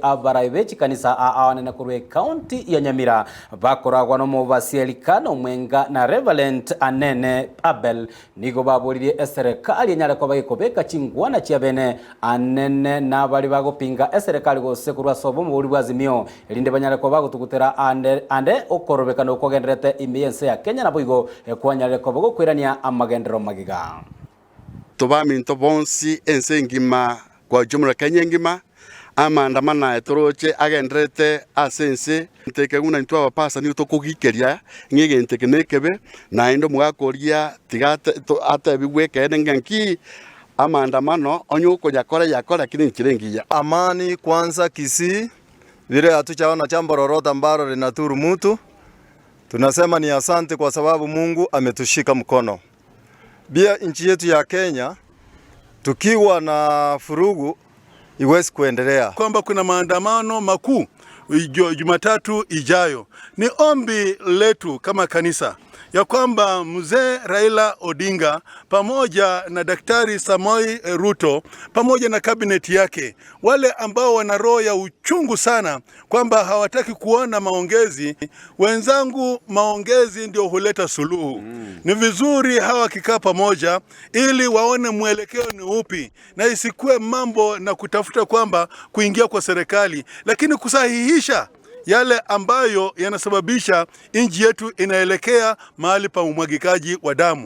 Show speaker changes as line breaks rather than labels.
Abarai bechi kanisa awanene kurwe county ya Nyamira bakoragwa no mubasielikano mwenga na Reverend Anene Abel nigo baburirie serikali nyare ko bagikobeka chingwana chia bene anene na bali bagopinga serikali gose kurwa sobo muri bwazimio elinde banyare ko bagutugutera ande okorobekana ukogenderete imiyense ya Kenya na boigo kwanyare ko bagokwirania amagendero magiga
tobaminto bonsi ensengima kwa jumla Kenya ngima amandamana etoroche agendrete asense nteke una ntwa bapasa ni utokugikeria ngege nekebe na indo mugakoria tigate ate bigweke nganki amandamano onyuko yakora kile nchirengia
amani kwanza Kisii vile hatuchaona jambo lolote ambalo linadhuru mtu. Tunasema ni asante kwa sababu Mungu ametushika mkono. Bia nchi yetu ya Kenya tukiwa na furugu iwezi kuendelea.
Kwamba kuna maandamano makuu Jumatatu ijayo. Ni ombi letu kama kanisa ya kwamba mzee Raila Odinga pamoja na Daktari Samoei Ruto pamoja na kabineti yake, wale ambao wana roho ya uchungu sana kwamba hawataki kuona maongezi, wenzangu, maongezi ndio huleta suluhu. Ni vizuri hawa kikaa pamoja ili waone mwelekeo ni upi na isikue mambo na kutafuta kwamba kuingia kwa serikali, lakini kusahihisha yale ambayo yanasababisha nchi yetu inaelekea mahali pa umwagikaji wa damu.